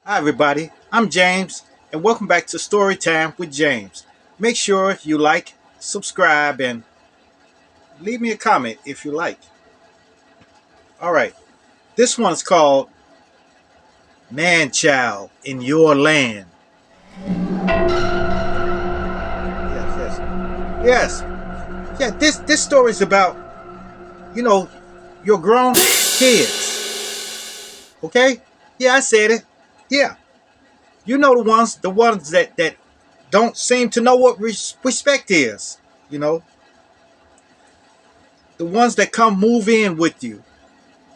Hi, everybody. I'm James, and welcome back to Storytime with James. Make sure you like, subscribe, and leave me a comment if you like. All right. This one's called Man Child in Your Land. Yes, yes. Yes. Yeah, this story is about, you know, your grown kids. Okay? Yeah, I said it. Yeah. You know the ones that don't seem to know what respect is, you know. The ones that come move in with you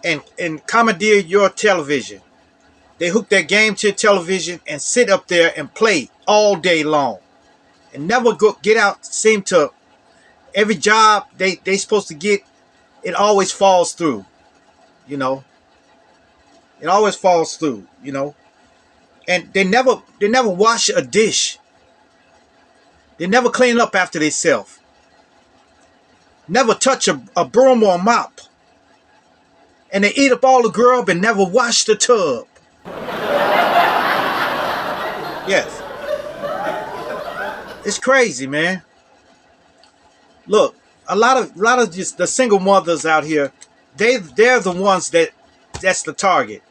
and commandeer your television. They hook their game to your television and sit up there and play all day long and never get out. Seem to every job they supposed to get, it always falls through. You know, it always falls through. And they never wash a dish. They never clean up after themselves. Never touch a broom or a mop. And they eat up all the grub and never wash the tub. Yes, it's crazy, man. Look, a lot of just the single mothers out here, they're the ones that's the target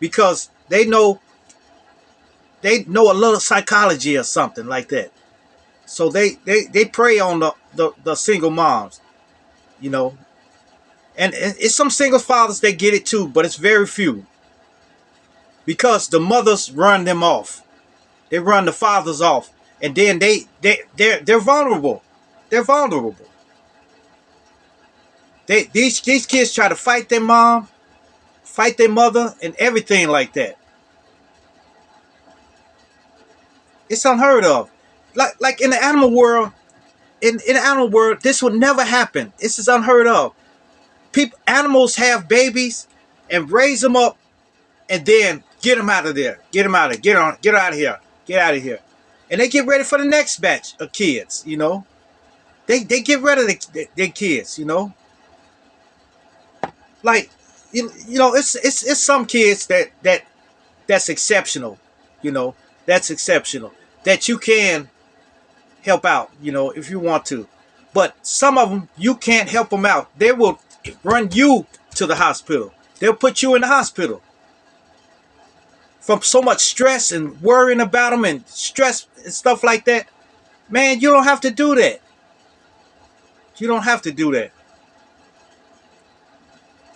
because they know a little psychology or something like that. So they prey on the single moms, you know. And it's some single fathers that get it too, but it's very few because the mothers run them off. They run the fathers off, and then they're vulnerable. They're vulnerable. These kids try to fight their mom, fight their mother, and everything like that. It's unheard of. Like in the animal world, in the animal world, this would never happen. This is unheard of. Animals have babies and raise them up, and then get them out of there. Get them out of there. Get out of here. Get out of here. And they get ready for the next batch of kids. They get rid of their kids. Like it's some kids that's exceptional. you know that's exceptional, that you can help out, if you want to. But some of them, you can't help them out. They will run you to the hospital. They'll put you in the hospital from so much stress and worrying about them and stress and stuff like that. Man, you don't have to do that. You don't have to do that.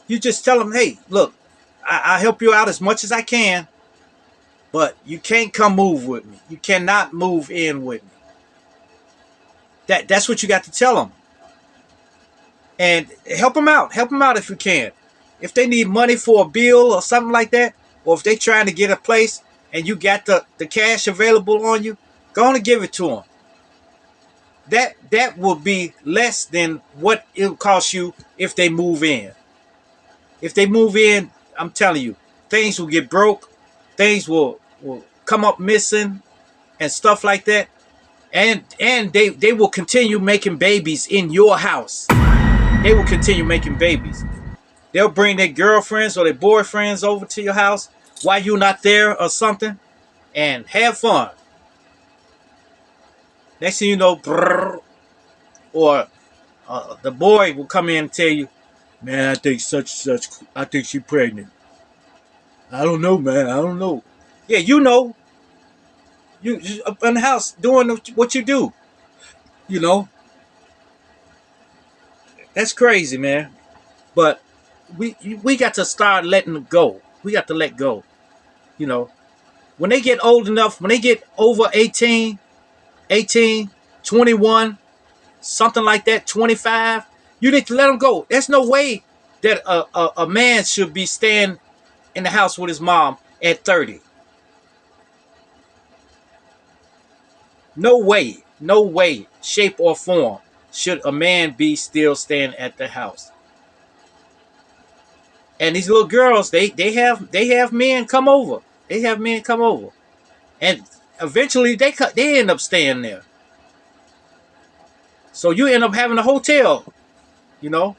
You just tell them, hey, look, I'll help you out as much as I can, but you can't come move with me. You cannot move in with me. That's what you got to tell them. And help them out. Help them out if you can. If they need money for a bill or something like that, or if they're trying to get a place and you got the cash available on you, go on and give it to them. That will be less than what it'll cost you if they move in. If they move in, I'm telling you, things will get broke. Things will come up missing and stuff like that. And they will continue making babies in your house. They will continue making babies. They'll bring their girlfriends or their boyfriends over to your house while you're not there or something, and have fun. Next thing you know, or the boy will come in and tell you, man, I think I think she's pregnant. I don't know, man. I don't know. Yeah, you know. You up in the house doing what you do. You know. That's crazy, man. But we got to start letting it go. We got to let go. You know. When they get old enough, when they get over 18, 21, something like that, 25, you need to let them go. There's no way that a man should be staying in the house with his mom at 30. No way, shape or form should a man be still staying at the house. And these little girls, they have men come over. They have men come over, and eventually they end up staying there. So you end up having a hotel. You know,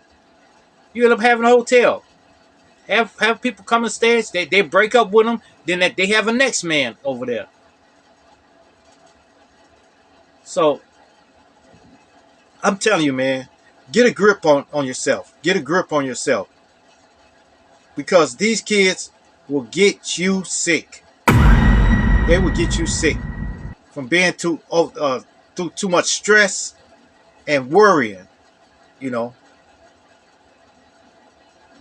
you end up having a hotel. Have people come and stay. They break up with them. then they have a next man over there. So I'm telling you, man, get a grip on yourself. Get a grip on yourself. Because these kids will get you sick. They will get you sick from being through too much stress and worrying. You know,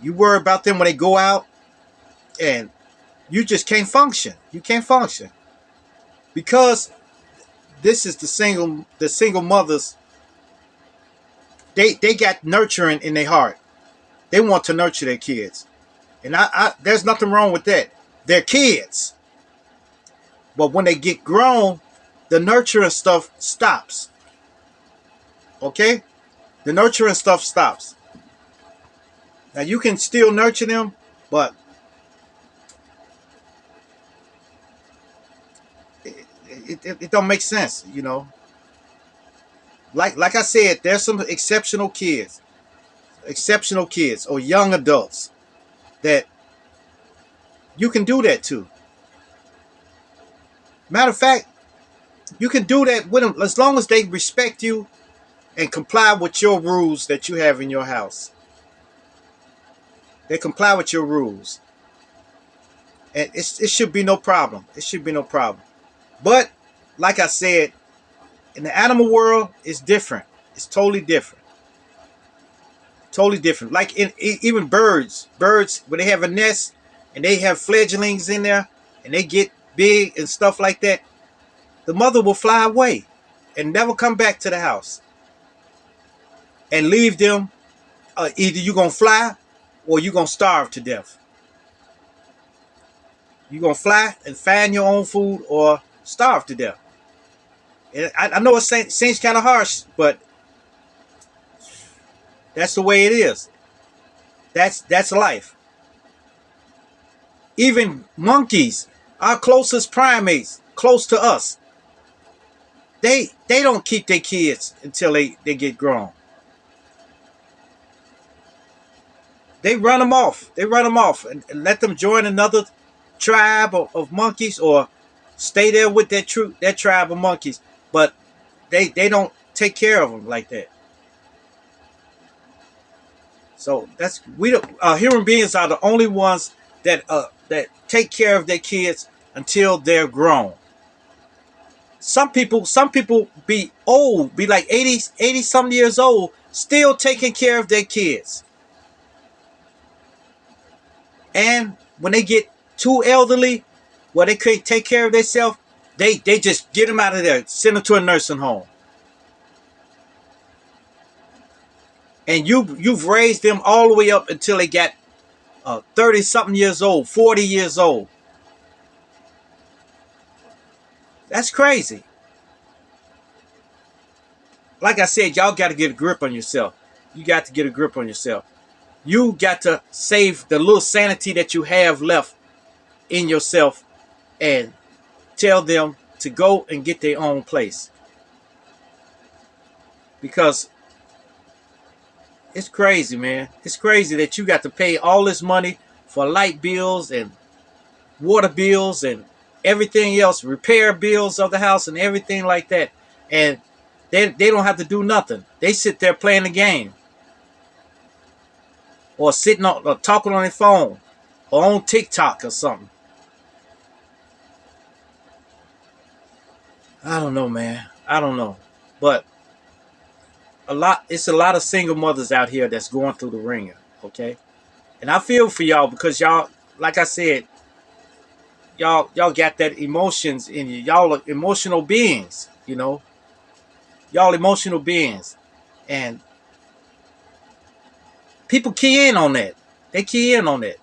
you worry about them when they go out, and you just can't function. You can't function because this is the single mothers. They got nurturing in their heart. They want to nurture their kids, and I there's nothing wrong with that. They're kids, but when they get grown, the nurturing stuff stops. Okay, the nurturing stuff stops. Now you can still nurture them, but it don't make sense. Like I said, there's some exceptional kids or young adults that you can do that to. Matter of fact, you can do that with them as long as they respect you and comply with your rules that you have in your house. They comply with your rules, and it should be no problem. It should be no problem. But like I said, in the animal world, it's different. It's totally different. Totally different. Like even birds when they have a nest and they have fledglings in there and they get big and stuff like that, the mother will fly away and never come back to the house and leave them. Either you're going to fly or you're going to starve to death. You're going to fly and find your own food or starve to death. And I know it seems kind of harsh, but that's the way it is. That's life. Even monkeys, our closest primates, close to us, they don't keep their kids until they get grown. They run them off. They run them off and let them join another tribe of monkeys or stay there with that tribe of monkeys. But they don't take care of them like that. So human beings are the only ones that take care of their kids until they're grown. Some people be old, be like 80 some years old, still taking care of their kids. And when they get too elderly, where they can't take care of themselves, they just get them out of there, send them to a nursing home. And you've raised them all the way up until they got 30 something years old, 40 years old. That's crazy. Like I said, y'all got to get a grip on yourself. You got to get a grip on yourself. You got to save the little sanity that you have left in yourself and tell them to go and get their own place. Because it's crazy, man. It's crazy that you got to pay all this money for light bills and water bills and everything else, repair bills of the house and everything like that. And they don't have to do nothing. They sit there playing the game. Or sitting on or talking on their phone or on TikTok or something. I don't know, man. I don't know. But it's a lot of single mothers out here that's going through the ringer, okay? And I feel for y'all because y'all, like I said, y'all got that emotions in you. Y'all are emotional beings, Y'all emotional beings. And people key in on that. They key in on that.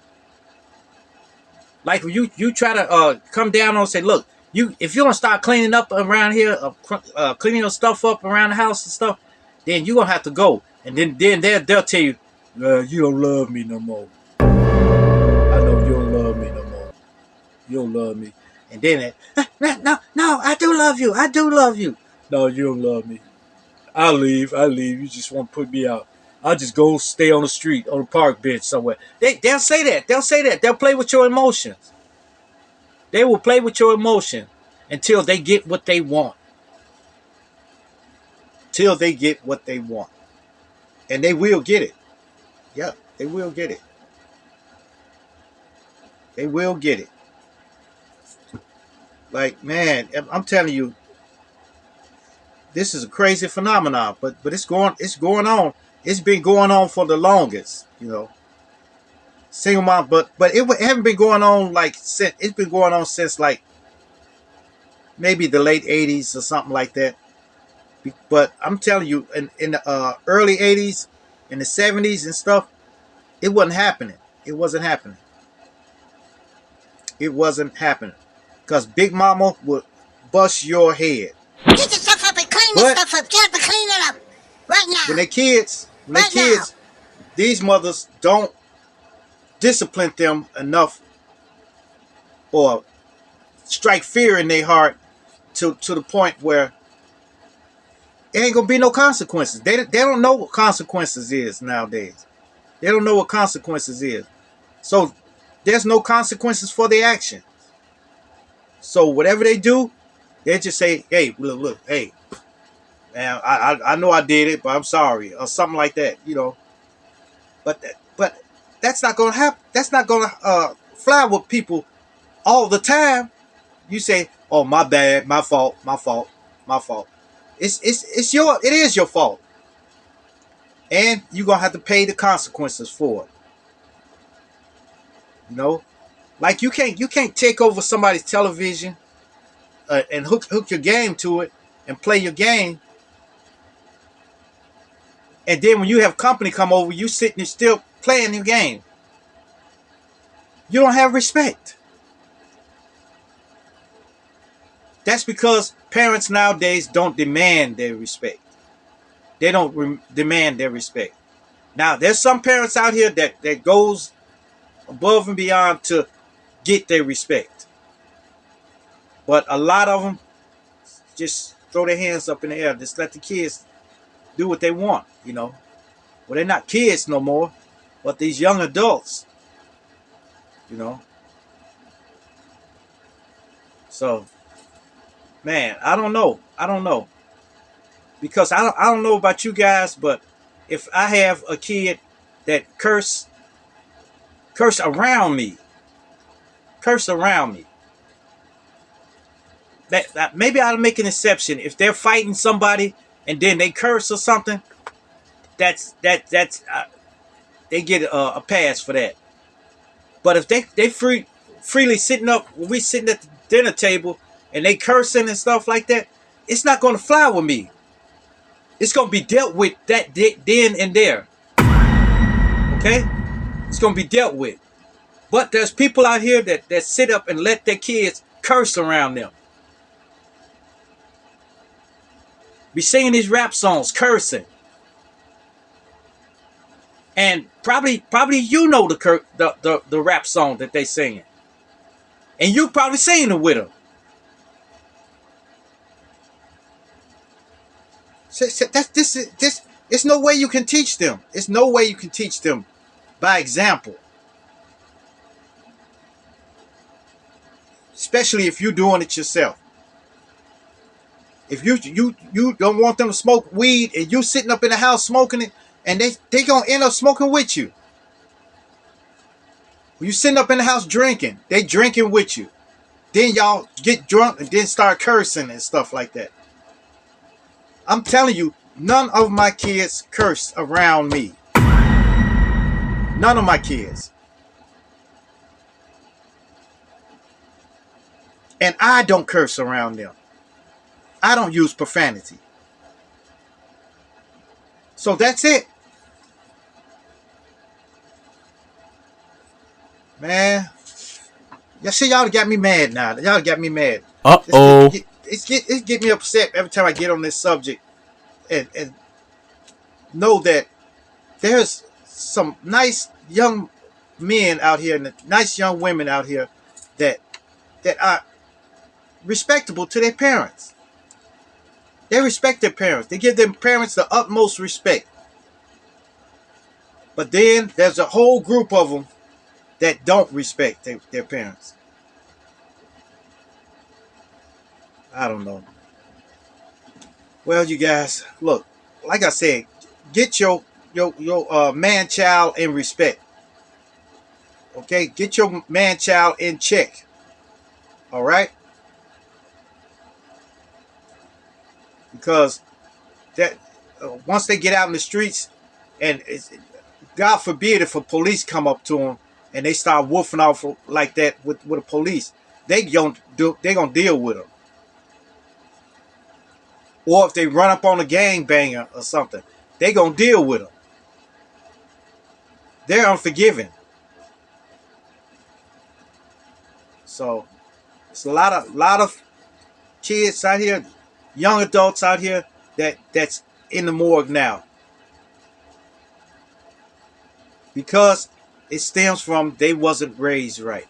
Like you try to come down on and say, look, if you don't start cleaning up around here, cleaning your stuff up around the house and stuff, then you're gonna have to go. And then they'll tell you, you don't love me no more. I know you don't love me no more. You don't love me. And then no, I do love you. I do love you. No, you don't love me. I'll leave. You just want to put me out. I'll just go stay on the street, on the park bench somewhere. They'll say that. They'll say that. They'll play with your emotions. They will play with your emotion until they get what they want. Till they get what they want. And they will get it. Yeah, they will get it. They will get it. Like, man, I'm telling you, this is a crazy phenomenon, but it's going on. It's been going on for the longest, Single mom, but it haven't been going on like since it's been going on since like maybe the late '80s or something like that. But I'm telling you, in the early '80s, in the '70s and stuff, it wasn't happening. It wasn't happening. It wasn't happening because Big Mama would bust your head. Get your stuff up and clean this But stuff up. Get up and clean it up right now. when they Right now. kids, these mothers don't discipline them enough or strike fear in their heart to the point where it ain't gonna be no consequences. They don't know what consequences is nowadays. They don't know what consequences is. So there's no consequences for their action. So whatever they do, they just say, "Hey, look, hey, man, I know I did it, but I'm sorry," or something like that, But that's not gonna happen. That's not gonna fly with people all the time. You say, "Oh, my bad, my fault, my fault, my fault." It is your fault, and you're gonna have to pay the consequences for it. Like you can't take over somebody's television and hook your game to it and play your game, and then when you have company come over, you sitting and still playing your game. You don't have respect. That's because parents nowadays don't demand their respect. They don't demand their respect. Now, there's some parents out here that goes above and beyond to get their respect. But a lot of them just throw their hands up in the air. Just let the kids do what they want. Well, they're not kids no more, but these young adults. So, man, I don't know. I don't know. Because I don't know about you guys, but if I have a kid that curse around me, that maybe I'll make an exception. If they're fighting somebody and then they curse or something, that's they get a pass for that. But if they freely sitting up when we sitting at the dinner table and they cursing and stuff like that, it's not going to fly with me. It's going to be dealt with that then and there. Okay? It's going to be dealt with. But there's people out here that sit up and let their kids curse around them. Be singing these rap songs, cursing. And probably the rap song that they singing. And you probably singing it with them. It's no way you can teach them. It's no way you can teach them by example. Especially if you're doing it yourself. If you don't want them to smoke weed and you sitting up in the house smoking it, and they gonna end up smoking with you. When you sitting up in the house drinking, they drinking with you. Then y'all get drunk and then start cursing and stuff like that. I'm telling you, none of my kids curse around me. None of my kids. And I don't curse around them. I don't use profanity. So that's it. Man. Y'all see, y'all got me mad now. Y'all got me mad. Uh-oh. It get me upset every time I get on this subject and know that there's some nice young men out here and nice young women out here that are respectable to their parents. They respect their parents. They give their parents the utmost respect. But then there's a whole group of them that don't respect their parents. I don't know. Well, you guys, look, like I said, get your man child in respect. Okay, get your man child in check. All right, because that once they get out in the streets, and God forbid if a police come up to them and they start woofing off like that with the police, they gonna deal with them. Or if they run up on a gangbanger or something, they gonna deal with them. They're unforgiving. So it's a lot of kids out here, young adults out here that's in the morgue now because it stems from they wasn't raised right.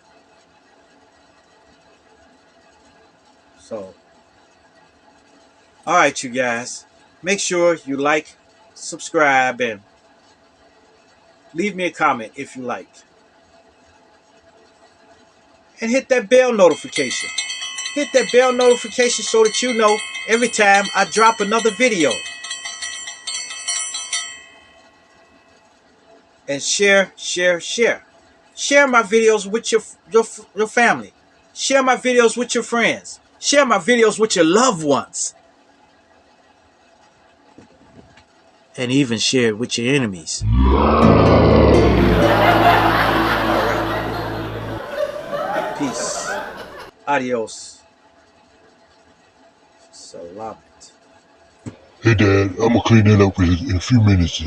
So, all right, you guys, make sure you like, subscribe, and leave me a comment if you like, and hit that bell notification. Hit that bell notification so that you know every time I drop another video. And share, share, share. Share my videos with your family. Share my videos with your friends. Share my videos with your loved ones. And even share it with your enemies. Alright. Peace. Adios. Salamat. Hey Dad, I'm gonna clean that up in a few minutes.